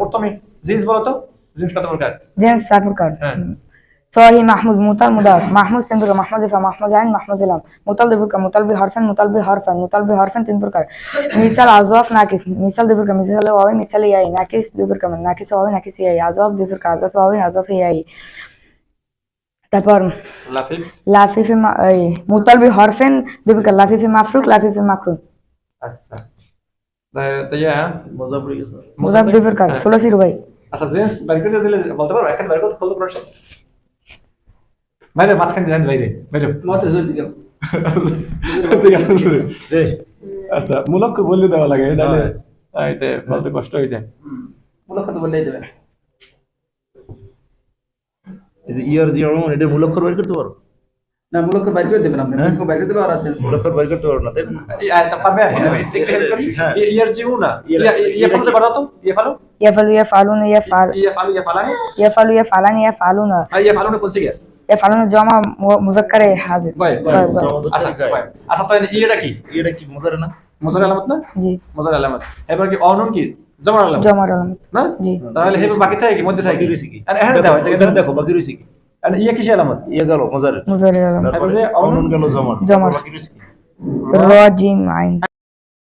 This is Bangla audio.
প্রথমে জিন্স বলো তো, জিন্স কত প্রকার? জিন্স 4 প্রকার। صاحي محمود مطال مضاف محمود سندر محمود فا محمود عين محمود لام مطال دبر کا مطال بحرفن مطال بحرفن مطال بحرفن 3 प्रकार مثال عضاف ناقص مثال دبر کا مثال واو مثال ياء ناقص دبر کا ناقص واو ناقص ياء عضاف دبر کا عضاف واو عضاف ياء তারপর লাফিফ মুতাল বিহরফিন দবর কা লাফিফ মাফরুক লাফিফ মাকরুন। আচ্ছা তো ইয়া মুজাফ দবর কা সুলাসি রুবাই। আচ্ছা জেন্স বাইরে করে দিলে বলতে পারো এখন বাইরে কত ফলো করছ বাইরে মাঝখান দিয়ে বাইরে বাইরে মত জলদি গেল জি। আচ্ছা মূলক বললে দেওয়া লাগে তাহলে এইতে বলতে কষ্ট হয়ে যায়। মূলক তো বললেই দেবেন। এই যে ইয়ার জিরো এটা মূলক বের করতে পারো না, মূলক বাইর করে দেবেন আপনি। মূলক বাইর করে দিলে আর আছে মূলক বের করতে পারো না তাই না? এটা পারবে একটু হেল্প করি। ইয়ার জিউ না ইয়া ফলো বাড়াও তো ইয়া ফলো يفعل يفعلون يفعل ইয়া ফালু ইয়া ফালানি يفعل يفعلان يفعلون ইয়া ফালুন কোন সিগা يفعلون جمع مذكر حاضر। ভাই আচ্ছা আচ্ছা তো ইয়েটা কি? এটা কি মুজারে না? মুজার আলামত না? জি মুজার আলামত। এবার কি অনন কি জমার আলামত? জমার আলামত না জি। তাহলে হেবে বাকি থাকে কি মধ্যে থাকে বাকি রইছে কি? আরে হ্যাঁ দাও এখানে দেখো বাকি রইছে কি? আর ইয়া কিসের আলামত? ইয়া গেল মুজারে মুজারের আলামত তারপরে অনন গেল জমার জমার। বাকি রইছে কি? র জিম আইন